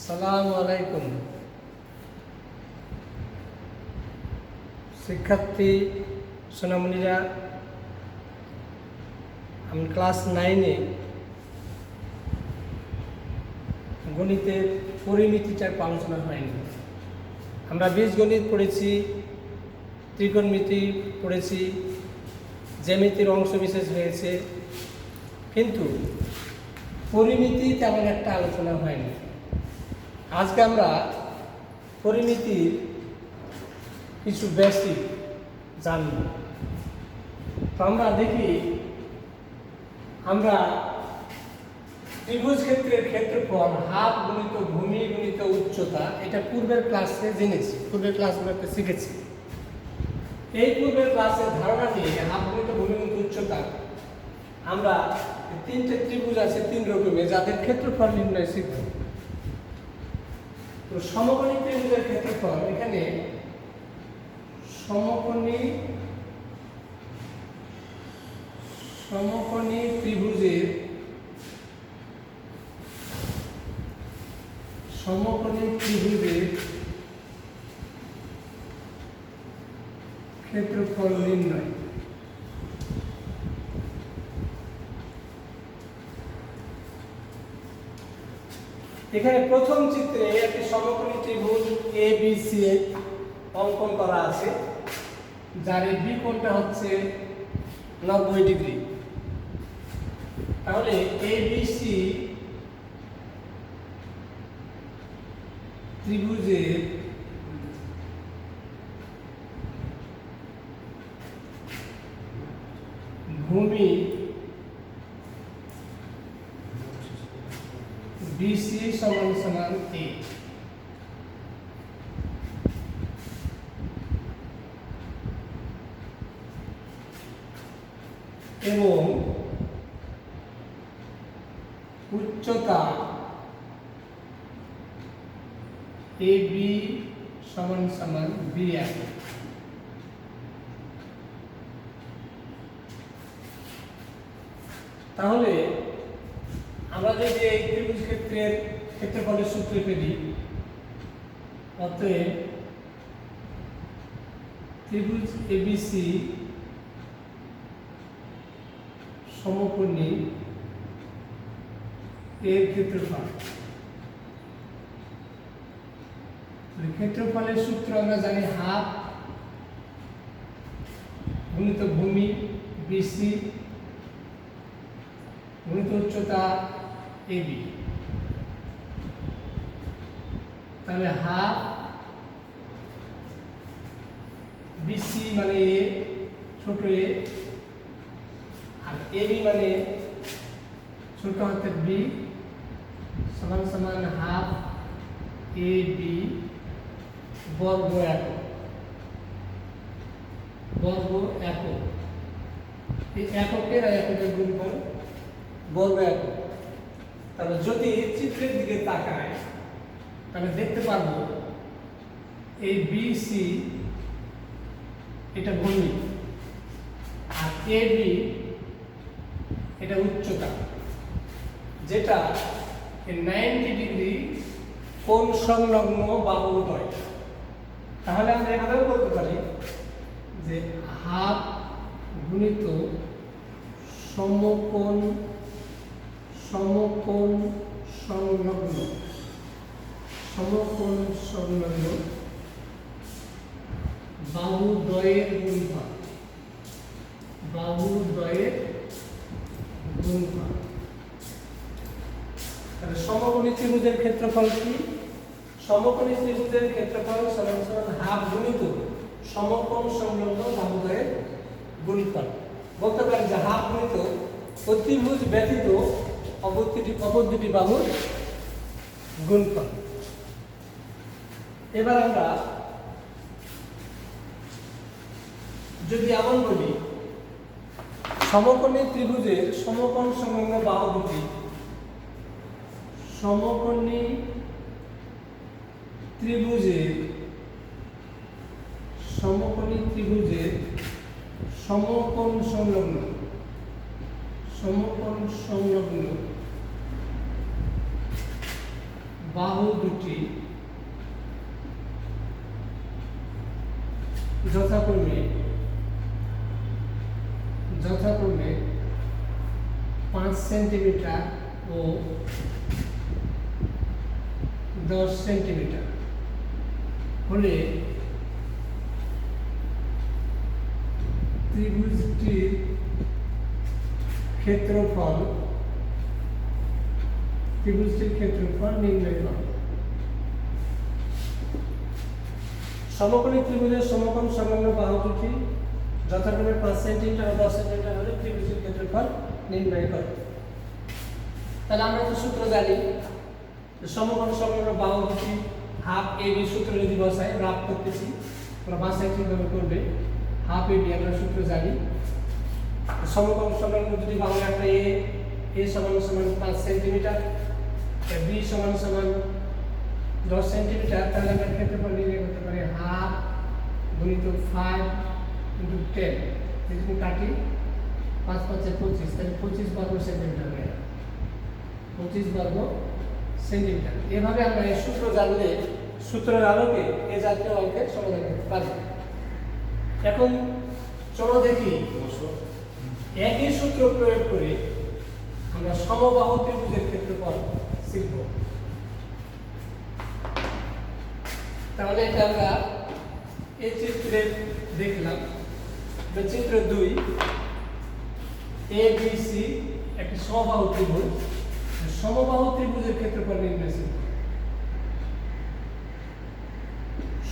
আসসালামু আলাইকুম শিক্ষার্থী সোনামণিরা, আমি ক্লাস 9-এ গণিতের পরিমিতিটা আলোচনা হয়নি। আমরা বীজগণিত পড়েছি, ত্রিকোণমিতি পড়েছি, জ্যামিতির অংশ বিশেষ হয়েছে, কিন্তু পরিমিতি তেমন একটা আলোচনা হয়নি। আজকে আমরা পরিমিতির কিছু বেসিক জানব। তো আমরা দেখি, আমরা ত্রিভুজ ক্ষেত্রের ক্ষেত্রফল হাত গুণিত ভূমি গুণিত উচ্চতা, এটা পূর্বের ক্লাসে জেনেছি, পূর্বের ক্লাসগুলোতে শিখেছি। এই পূর্বের ক্লাসের ধারণা নিয়ে হাত গুণিত ভূমি গুণিত উচ্চতা আমরা তিনটে ত্রিভুজ আছে তিন রকমের, যাদের ক্ষেত্রফল নির্ণয় শিখব। তো সমকোণী ত্রিভুজের ক্ষেত্রফল, এখানে সমকোণী ত্রিভুজের ক্ষেত্রফল নির্ণয়। এখানে প্রথম চিত্রে একটি সমকোণী ত্রিভুজ ABC অঙ্কন করা আছে, যার বি কোণটা হচ্ছে 90 ডিগ্রি। তাহলে ABC ত্রিভুজের ভূমি BC সমান সমান A, এবং উচ্চতা AB সমান সমান BF। তাহলে আমরা যদি এই ত্রিভুজ ক্ষেত্রের ক্ষেত্রফলের সূত্র পেলি, অতএব ত্রিভুজ ABC সমকোণী এর ক্ষেত্রফল, ক্ষেত্রফলের সূত্র আমরা জানি হাফ গুণিত ভূমি BC গুণিত উচ্চতা AB। তাহলে হাফ BC মানে A, ছোট a, আর AB মানে ছোট হাতের B, সমান সমান হাফ AB বর্গ একক। এই এককের আর এককের গুণফল বর্গ একক। তাহলে যদি চিত্রের দিকে তাকায়, তাহলে দেখতে পারবো এই BC এটা ভূমি, আর AB এটা উচ্চতা, যেটা 90 ডিগ্রি কোণ সংলগ্ন বাহুদ্বয়। তাহলে আমরা এভাবেও বলতে পারি যে হাফ গুণিত সমকোণ সংলগ্ন বাহুদ্বয়ের গুণফল। তাহলে সমকোণী ত্রিভুজের ক্ষেত্রফল কি? সমকোণী ত্রিভুজের ক্ষেত্রফল সমান সমান হাফ গুণিত সমকোণ সংলগ্ন বাহুদ্বয়ের গুণফল। বলতে পারি যে হাফ গুণিত ত্রিভুজ ব্যতীত অপর দুটি বাহুর গুণফল। এবার আমরা যদি এমন বলি, সমকোণী ত্রিভুজের সমকোণ সংলগ্ন বাহু দুটি, সমকোণী ত্রিভুজের সমকোণ সংলগ্ন বাহু দুটি যথাক্রমে 5 সেন্টিমিটার ও 10 সেন্টিমিটার হলে ত্রিভুজটির ক্ষেত্রফল নির্ণয় করো। সমকোণী ত্রিভুজের সমকোণ সংলগ্ন বাহু দুটি যথাক্রমে 5 সেন্টিমিটার ও 10 সেন্টিমিটার হলে ত্রিভুজের ক্ষেত্রফল নির্ণয় করো। তাহলে আমরা তো সূত্র জানি, সমকোণ সংলগ্ন বাহু দুটি হাফ এবি সূত্র যদি বসাই, রাফ করতেছি, আমরা বাসায় কিভাবে করবে, হাফ এবি আমরা সূত্র জানি। সমকোণ সংলগ্ন দুটি বাহু একটা এ সমান 5 সেন্টিমিটার, বি সমান 10 সেন্টিমিটার, তাহলে আমরা ক্ষেত্রফল নির্ণয় করতে পারি হাফ গুণিত 5 ইন্টু 10, যদি কাটি 5 5 25, তাহলে 25 বর্গ সেন্টিমিটার হয়ে যাবে, 25 বর্গ সেন্টিমিটার। এভাবে আমরা এই সূত্র জানলে সূত্রের আলোকে এই জাতীয় অঙ্কের সমাধান করতে পারবো। এখন চলো দেখি একই সূত্র প্রয়োগ করে আমরা সমবাহু ত্রিভুজের ক্ষেত্রফল শিখব। তাহলে এটা আমরা এই চিত্রে দেখলাম, চিত্র 2 ABC একটি সমবাহু ত্রিভুজ, সমবাহু ত্রিভুজের ক্ষেত্রফল নির্ণয় শিখব।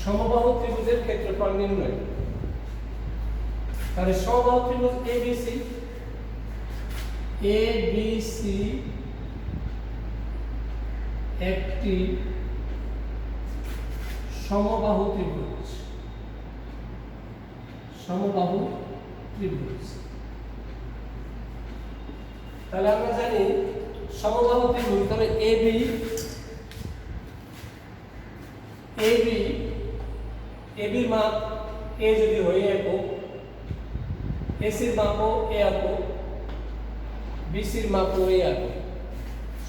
সমবাহু ত্রিভুজের ক্ষেত্রফল নির্ণয়, তাহলে সমবাহু ত্রিভুজ ABC একটি সমবাহু ত্রিভুজ, তাহলে আমরা জানি সমবাহু ত্রিভুজ, তাহলে AB মাপ a যদি হয় একক, এসির মাপও এ একক, বিসির মাপও এ একক।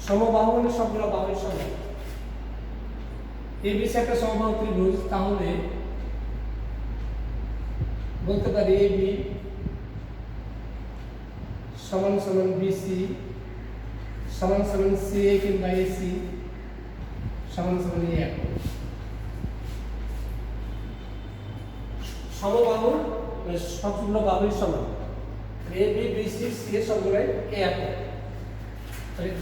সমবাহু মানে সবগুলো বাহুর সমান। ABC একটা সমবাহু ত্রিভুজ, তাহলে বলতে পারি AB সমান BC সমান CA কিংবা AC সমান A একক। সমবাহু মানে সবগুলো বাহুর সমান, AB BC CA সবগুলোই A একক। তাহলে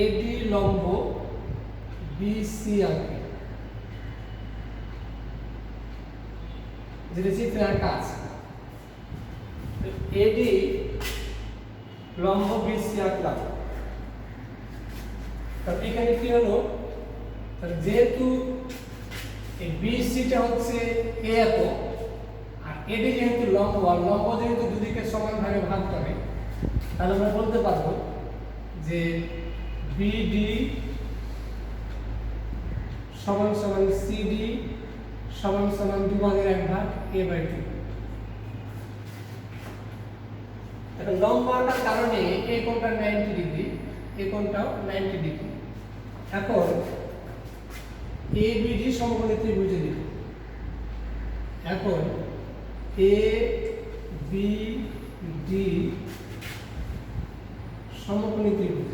AD লম্ব BC আঁকে, যেটা চিত্রে আঁকা আছে। AD লম্ব BC আঁকলাম, তাহলে এখানে কি হলো, তাহলে যেহেতু এই BCটা হচ্ছে A একক আর AD যেহেতু লম্ব, আর লম্ব যেহেতু দুদিকে সমান ভাগে ভাগ করে, তাহলে আমরা বলতে পারবো যে BD সমান CD সমান 2/1 A/2। এখন লম্ব আঁকার কারণে এই কোণটা 90 ডিগ্রি, এই কোণটাও 90 ডিগ্রি। এখন ABD সমকোণী ত্রিভুজে লিখব। এখন ABD সমকোণী ত্রিভুজ,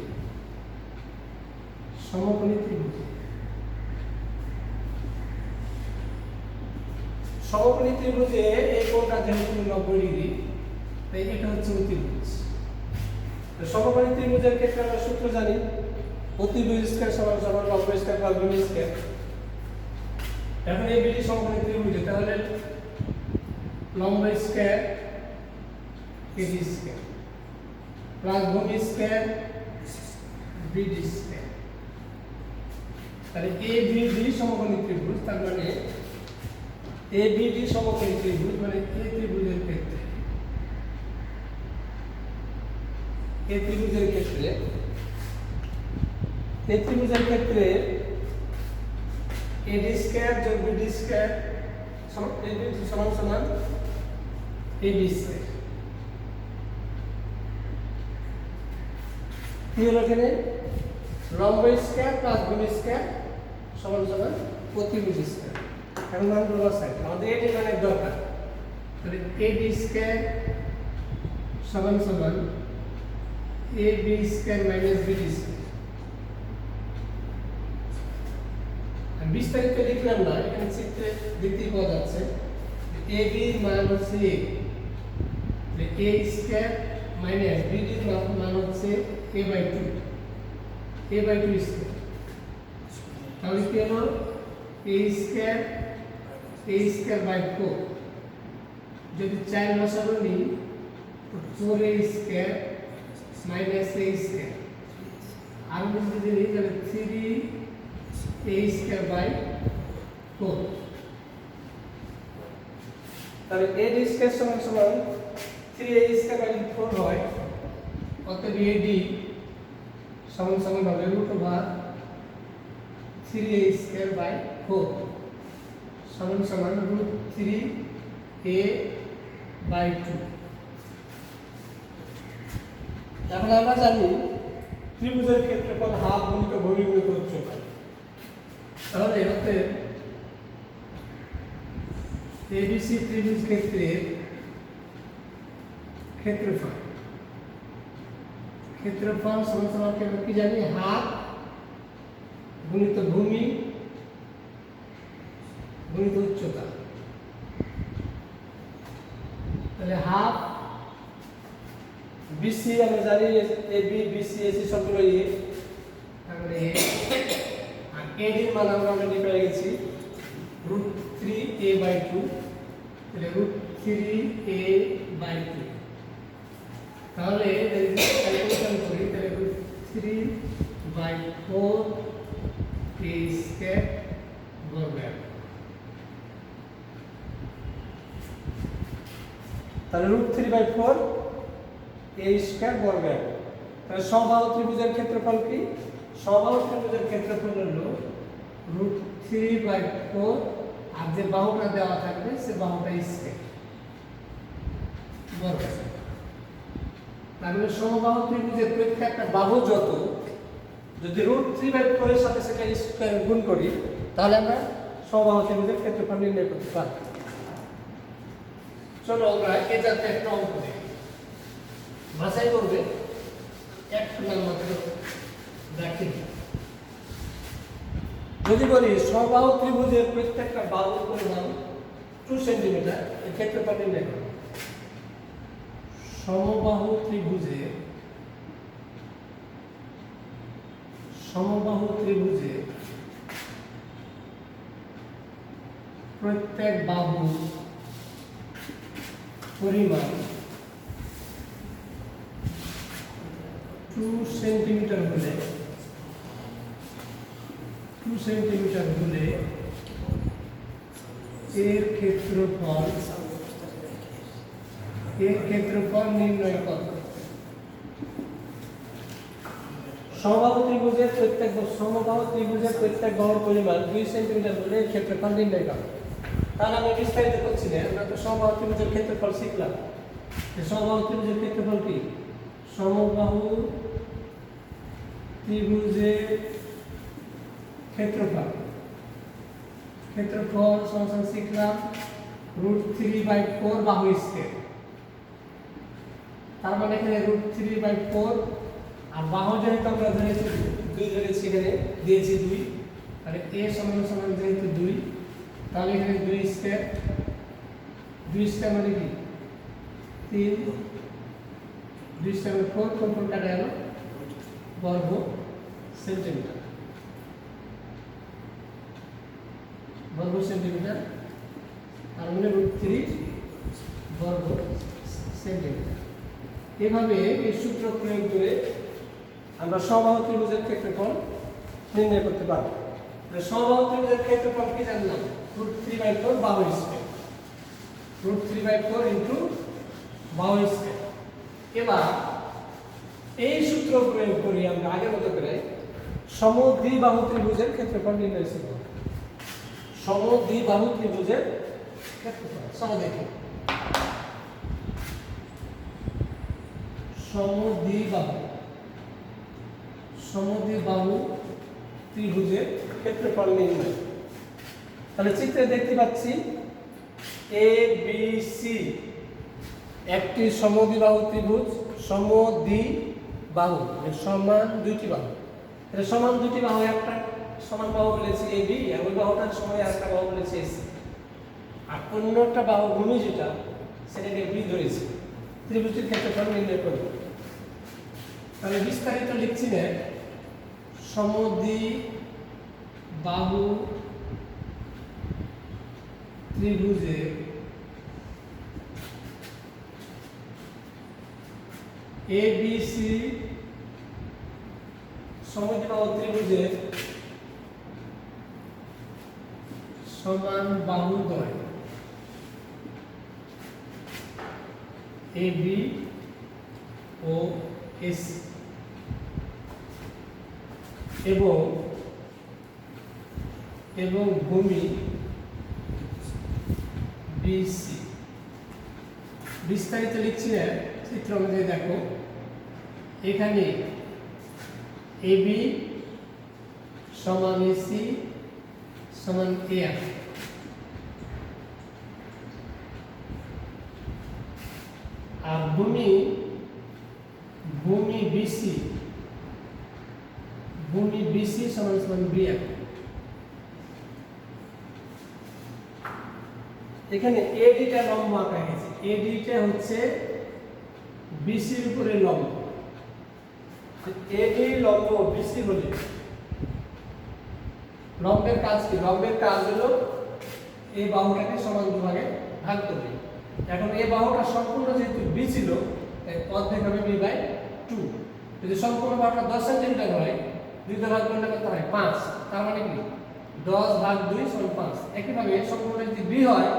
সমকোণী ত্রিভুজে এই কোণটা যেহেতু 90 ডিগ্রি, তাই এটা হচ্ছে অতিভুজ। তো সমকোণী ত্রিভুজের ক্ষেত্রে আমরা সূত্র জানি, অতিভুজ স্কয়ার সমান লম্ব স্কয়ার প্লাস ভূমি স্কয়ার। এখন ABD সমকোণী ত্রিভুজে, তাহলে লম্ব স্কয়ার AD স্কয়ার প্লাস ভূমি স্কয়ার BD স্কয়ার। তাহলে ABD সমকোণী ত্রিভুজ, তার মানে ABD সমকোণী ত্রিভুজ মানে এই ত্রিভুজের ক্ষেত্রে, এই ত্রিভুজের ক্ষেত্রে AD স্কয়ার যোগ BD স্কয়ার সমান AB স্কয়ার। কি হলো এখানে, লম্ব স্কয়ার প্লাস ভূমি স্কয়ার সমান সমান প্রতিভুজ স্কয়ার। এখন মান বলা সাইড আমাদের এটি মানে দরকার, তাহলে AB স্কয়ার সমান সমান AB square minus BD square. আমি বিস্তারিত লিখলাম না, এখানে চিত্রে দেখতেই পাওয়া যাচ্ছে AB মান হচ্ছে A স্কয়ার মাইনাস BD মান হচ্ছে A/2 স্কয়ার। তাহলে কি হলো A স্কয়ার বাই 4, যদি 4 বসাবো নিই তো 4A square minus A square, আর যদি নিই তাহলে 3A স্কয়ার বাই 4। তাহলে AD স্কয়ার সমান সমান 3A স্কয়ার বাই 4 হয়, অতএব AD সমান সমান হবে √3A স্কয়ার বাই 4 সমান সমান √3A বাই 2। এখন আমরা জানি ত্রিভুজের ক্ষেত্রফল হাফ গুণিত ভূমি গুণিত উচ্চতা, তাহলে অতএব ABC ত্রিভুজ ক্ষেত্রের ক্ষেত্রফল সমান সমান আমরা কি জানি হাফ গুণিত ভূমি গুণিত উচ্চতা। তাহলে হাফ BC আমরা জানি AB BC AC সবগুলো A, তাহলে আর AD এর মান আমরা অলরেডি পেয়ে গেছি √3A/2, তাহলে √3A/2। তাহলে ক্যালকুলেশন করি, তাহলে √3/4A স্কয়ার বর্গ। তাহলে √3/4A স্কয়ার বর্গ। তাহলে সমবাহু ত্রিভুজের ক্ষেত্রফল কি? সমবাহু ত্রিভুজের ক্ষেত্রফল হলো √3/4, আর যে বাহুটা দেওয়া থাকবে সে বাহুটা স্কয়ার বর্গ। তাহলে সমবাহু ত্রিভুজের প্রত্যেকটা বাহু যত, যদি √3/4 এর সাথে সেটা স্কয়ার গুণ করি তাহলে আমরা সমবাহু ত্রিভুজের ক্ষেত্রফল নির্ণয় করতে পারব। চলো আমরা এই জাতীয় একটা অঙ্ক দেখি, বাছাই করবে একটু নাম মাত্র দেখি। যদি বলি সমবাহু ত্রিভুজের প্রত্যেকটা বাহুর পরিমাণ 2 সেন্টিমিটার, এর ক্ষেত্রফল নির্ণয় করো। সমবাহু ত্রিভুজের প্রত্যেক বাহুর পরিমাণ 2 সেন্টিমিটার হলে এর ক্ষেত্রফল নির্ণয় কত। সমবাহু ত্রিভুজের প্রত্যেক বাহুর পরিমাণ 2 সেন্টিমিটার হলে এর ক্ষেত্রফল নির্ণয় কত। তাহলে আমরা বিস্তারিত করছি না, আমরা তো সমবাহু ত্রিভুজের ক্ষেত্রফল শিখলাম। সমবাহু ত্রিভুজের ক্ষেত্রফল কি? সমবাহু ত্রিভুজের ক্ষেত্রফল সমান শিখলাম √3/4 বাহু স্কয়ার। তার মানে এখানে √3/4, আর বাহু যেহেতু আমরা ধরেছি 2 ধরেছি, এখানে দিয়েছি 2, তাহলে A সমান সমান যেহেতু 2, তাহলে এখানে 2 স্কয়ার মানে কি 3, 2 স্কয়ার 4, 4 কাটা গেল বর্গ সেন্টিমিটার, তার মানে √3 বর্গ সেন্টিমিটার। এভাবে এই সূত্র প্রয়োগ করে আমরা সমবাহু ত্রিভুজের ক্ষেত্রফল নির্ণয় করতে পারব। সমবাহু ত্রিভুজের ক্ষেত্রফল কি জানলাম? √3/4 বাহু স্কয়ার, √3/4 ইনটু বাহু স্কয়ার। এবার এই সূত্র প্রয়োগ করি আমরা আগের মতো করে সমদ্বিবাহু ত্রিভুজের ক্ষেত্রফল নির্ণয় করব। সমদ্বিবাহু ত্রিভুজের ক্ষেত্রফল চলো দেখি। সমদ্বিবাহু ত্রিভুজের ক্ষেত্রফল নির্ণয়। তাহলে চিত্রে দেখতে পাচ্ছি এ বি সি একটি সমদ্বিবাহু ত্রিভুজ, সমদ্বিবাহু মানে সমান দুইটি বাহু। এটা সমান দুটি বাহু, একটা সমান বাহু বলেছে এ বি, আর ওই বাহুটার সময় আরেকটা বাহু বলেছে এসি, আর অন্য একটা বাহু ভূমি যেটা সেটাকে বি ধরেছে। ত্রিভুজের ক্ষেত্রফল নির্ণয় করব। তাহলে বিস্তারিত লিখছি না, সমদ্বিবাহু ত্রিভুজের এ বি সি সমদ্বিবাহু ত্রিভুজের সমান বাহুদ্বয় এ বি ও এস এবং ভূমি বিসি। বিস্তারিত লিখছি না, চিত্র অনুযায়ী দেখো, এখানে এবি সমান এসি সমান এফ, আর ভূমি বিসি সমান সমান বিএফ। এখানে এডিটা লম্ব আঁকা গেছে, এডিটা হচ্ছে বিসির উপরে লম্ব। এডি লম্ব বিসি হলে লম্বের কাজ কি? লম্বের কাজ হলো এই বাহুটাকে সমান দুভাগে ভাগ করবে। এখন এই বাহুটা সম্পূর্ণ যেহেতু বি ছিল, তাই অর্ধেক হবে বি বাই 2। যদি সম্পূর্ণ বাহুটা 10 সেন্টিমিটার হয়, 2 দ্বারা ভাগ করলে কত হয়? 5। তার মানে কি 10 ভাগ 2 সমান 5। একইভাবে সম্পূর্ণ যদি বি হয়,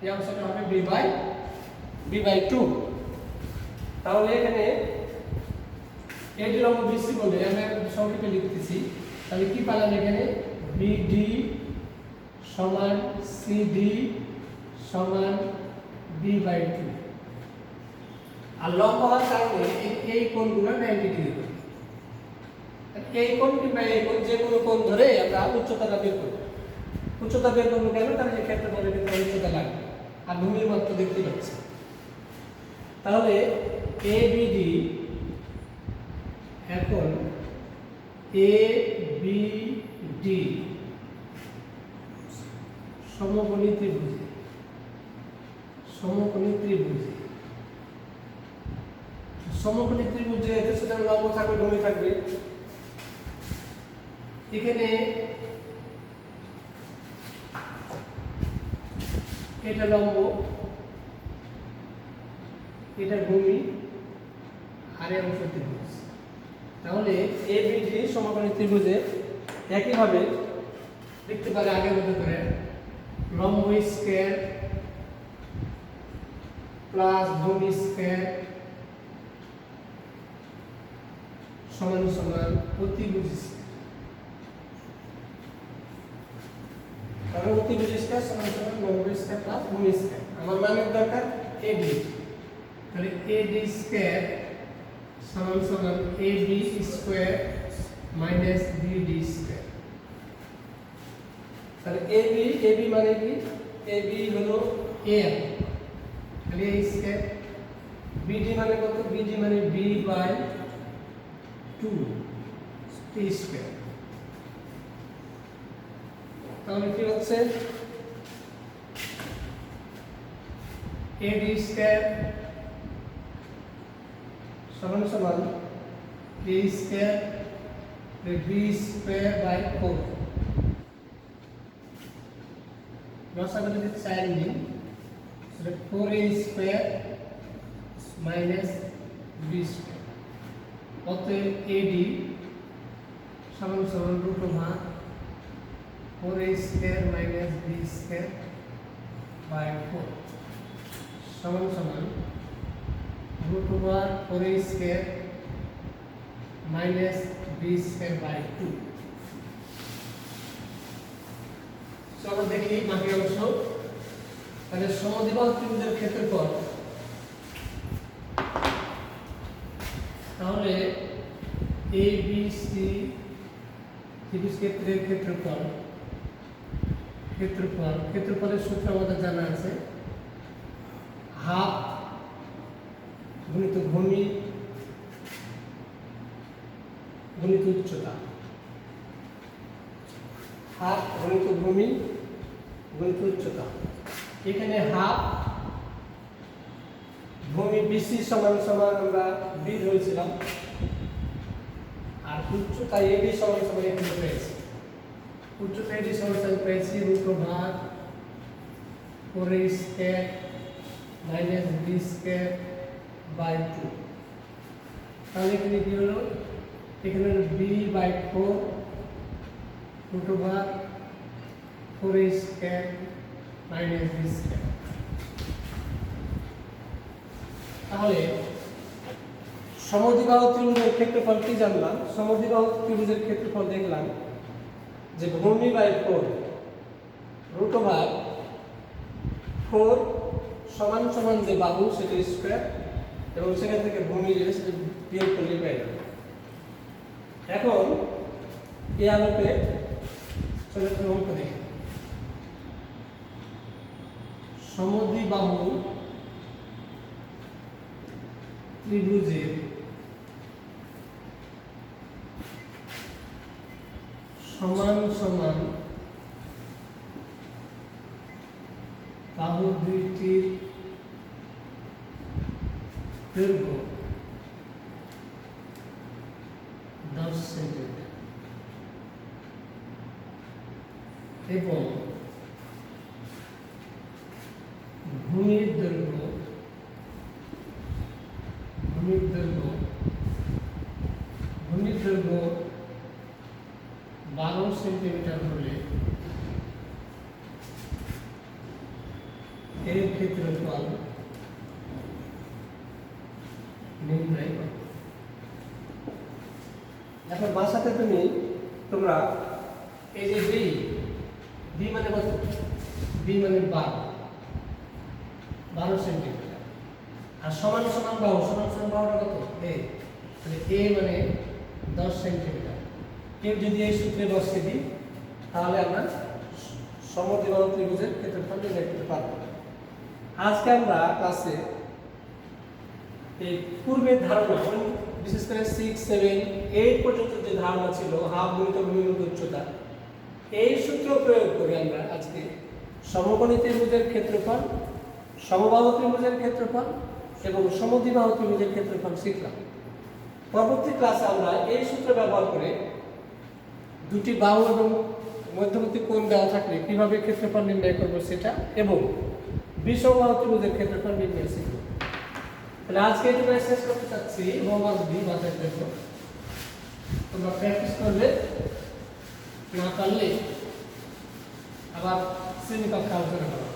এই অংশটা হবে বি বাই 2। তাহলে এখানে এডি লম্ব বিসি বলে আমি সংক্ষেপে লিখতেছি। তাহলে কি পেলাম? এখানে বিডি সমান সিডি সমান বি বাই 2। আর লম্ব হওয়ার কারণে এই কোণগুলো 90 ডিগ্রি হবে। এই কোণ কিংবা এই কোণ, যে কোনো কোণ ধরে আমরা উচ্চতাটা বের করব। উচ্চতা বের করবো কেন? তাহলে যে ক্ষেত্রফলের ভিতরে উচ্চতা লাগবে, আর ভূমির মাত্রা দেখতে পাচ্ছি। তাহলে এ বিডি এখন এ বি ডি সমকোণী ত্রিভুজ, সমকোণী ত্রিভুজে এদের সাথে লম্ব থাকবে, ভূমি থাকবে। এখানে এটা লম্ব, এটা ভূমি, আর এই অংশ ত্রিভুজ। তাহলে এবিডি সমকোণী ত্রিভুজে একইভাবে লিখতে পারে আগের মতো করে লম্ব স্কয়ার প্লাস ভূমি স্কয়ার সমান সমান অতিভুজ স্কয়ার। কারণ অতিভুজ স্কয়ার সমান সমান লম্ব স্কয়ার প্লাস ভূমি স্কয়ার। আমার মানের দরকার এডি। তাহলে এডি স্কয়ার সমান সমান AB square minus BD square. তাহলে এবি মানে কি? এবি হলো এম, তাহলে এ স্কয়ার। বিডি মানে কত? বিডি মানে বি বাই 2 টি স্কয়ার। তাহলে কি হচ্ছে? এডি স্কয়ার সমান সমান এ স্কয়ার বি স্কয়ার বাই 4। লসাগু যদি 4 নিই, তাহলে 4a square minus B square. অতএব এডি সমান সমান root over 4a square minus B square by 4 সমান সমান root over 4a square minus b square by 2। চলো দেখি বাকি অংশ। তাহলে সমদ্বিবাহু ত্রিভুজের ক্ষেত্রফল, তাহলে এ বি সি ত্রিভুজ ক্ষেত্রের ক্ষেত্রফলের সূত্র আমাদের জানা আছে, হাফ গুণিত ভূমি গুণিত উচ্চতা, হাফ গুণিত ভূমি গুণিত উচ্চতা। এখানে হাফ ভূমি বিসি সমান সমান আমরা বি ধরেছিলাম, আর উচ্চতা এডি সমান সমান এখানে পেয়েছি। উচ্চতা এডি সমান সমান পেয়েছি √4 4a square minus b square by 2। তাহলে এখানে কি হলো, এখানে হলো b/4 √4 4a square minus b square. তাহলে সমদ্বিবাহু ত্রিভুজের ক্ষেত্রফল কি জানলাম? সমদ্বিবাহু ত্রিভুজের ক্ষেত্রফল দেখলাম যে ভূমি বাই 4 √4 সমান সমান যে বাহু সেটা স্কয়ার, এবং সেখান থেকে ভূমি যেটা সেটা বিয়োগ করলে পেয়ে যাবে। এখন এই আলোকে চলে অঙ্ক দেখি। সমদ্বিবাহু ত্রিভুজের সমান সমান বাহু দুইটির দৈর্ঘ্য 10 সেন্টিমিটার এবং ভূমির দৈর্ঘ্য 12 সেন্টিমিটার হলে এর ক্ষেত্রফল নির্ণয় করো। এখন বাসাতে তোমরা এই যে বি মানে কত? বি মানে 12 সেন্টিমিটার, আর সমান সমান বাহুটা কত? এ, তাহলে এ মানে 10 সেন্টিমিটার। কেউ যদি এই সূত্রে বসিয়ে দিই তাহলে আমরা সমদ্বিবাহু ত্রিভুজের ক্ষেত্রফল নির্ণয় করতে পারব। আজকে আমরা ক্লাসে এই পূর্বের ধারণা, বিশেষ করে 6, 7, 8 পর্যন্ত যে ধারণা ছিল হাফ গুণিত ভূমি গুণিত উচ্চতা, এই সূত্র প্রয়োগ করে আমরা আজকে সমকোণী ত্রিভুজের ক্ষেত্রফল, সমবাহু ত্রিভুজের ক্ষেত্রফল এবং সমদ্বিবাহু ত্রিভুজের ক্ষেত্রফল শিখলাম। পরবর্তী ক্লাসে আমরা এই সূত্র ব্যবহার করে দুটি বাহু এবং মধ্যবর্তী কোণ দেওয়া থাকলে কিভাবে ক্ষেত্রফল নির্ণয় করবো সেটা, এবং বিষমবাহু ত্রিভুজের ক্ষেত্রফল নির্ণয় শিখব। তাহলে আজকে এটা শেষ করতে চাচ্ছি হোমওয়ার্ক দিয়ে বাঁচার জন্য। তোমরা প্র্যাকটিস করলে, না পারলে আবার শ্রেণীকক্ষে আলোচনা করো।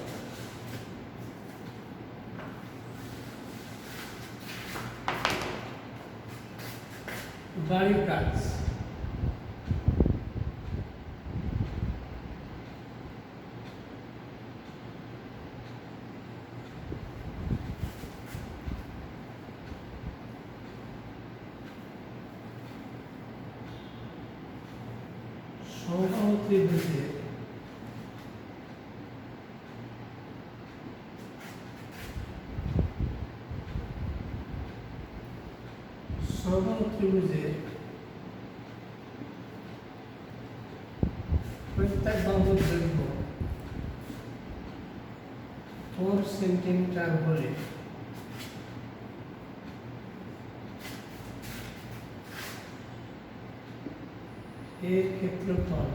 বাড়ির কাজ। সমবাহু ত্রিভুজের প্রত্যেক বাহুর দৈর্ঘ্য 4 সেন্টিমিটার হলে এর ক্ষেত্রফল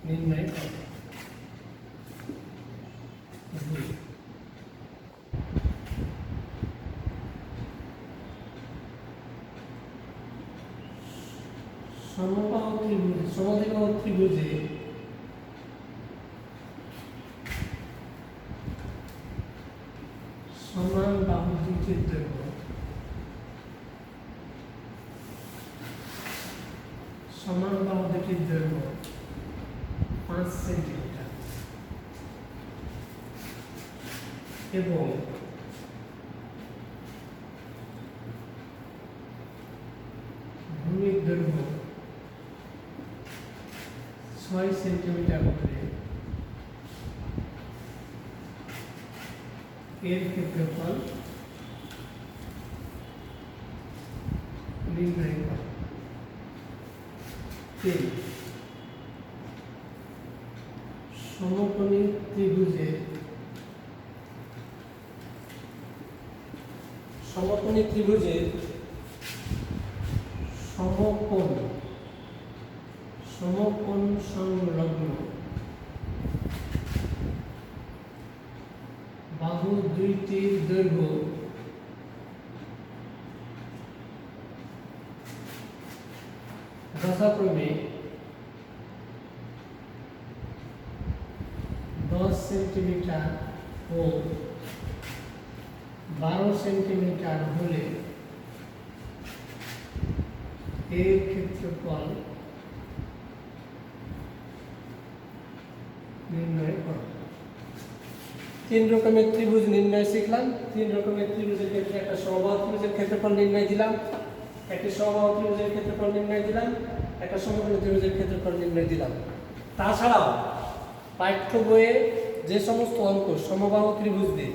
নির্ণয় করো। সমদ্বিবাহু ত্রিভুজে সমান বাহু দুটির দৈর্ঘ্য সমান বাহু দুটির দৈর্ঘ্য 5 সেন্টিমিটার এবং দৈর্ঘ্য 6 সেন্টিমিটার হলে এর ক্ষেত্রফল নির্ণয় করো। 3 সমকোণী ত্রিভুজের সমকোণ সংলগ্ন বাহু দুইটির দৈর্ঘ্য যথাক্রমে 10 সেন্টিমিটার ও 12 সেন্টিমিটার হলে এর ক্ষেত্রফল নির্ণয় করো। 3 রকমের ত্রিভুজ নির্ণয় শিখলাম। 3 রকমের ত্রিভুজের ক্ষেত্রে একটা সমবাহু ত্রিভুজের ক্ষেত্রফল নির্ণয় দিলাম, একটি সমবাহু ত্রিভুজের ক্ষেত্রফল নির্ণয় দিলাম, একটা সমকোণী ত্রিভুজের ক্ষেত্রফল নির্ণয় দিলাম। তাছাড়াও পাঠ্য বইয়ে যে সমস্ত অঙ্ক সমবাহু ত্রিভুজ দিয়ে,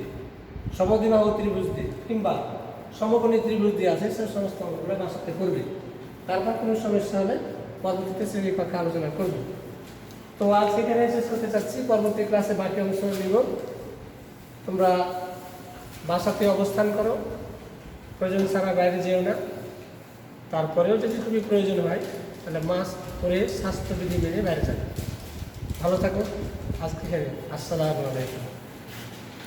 সমদ্বিবাহু ত্রিভুজ দিয়ে কিংবা সমকোণী ত্রিভুজ দিয়ে আছে সে সমস্ত অঙ্কগুলো বাসাতে করবে। তারপর কোনো সমস্যা হলে পরবর্তীতে শ্রেণীর কক্ষে আলোচনা করব। তো আজ এখানে শেষ করতে চাচ্ছি, পরবর্তী ক্লাসে বাকি অংশ নিব। তোমরা বাসাতে অবস্থান করো, প্রয়োজন ছাড়া বাইরে যেও না। তারপরেও যদি খুবই প্রয়োজন হয় তাহলে মাস্ক পরে স্বাস্থ্যবিধি মেনে বাইরে যাবে। ভালো থাকো। আজকে এখানে আসসালামু আলাইকুম।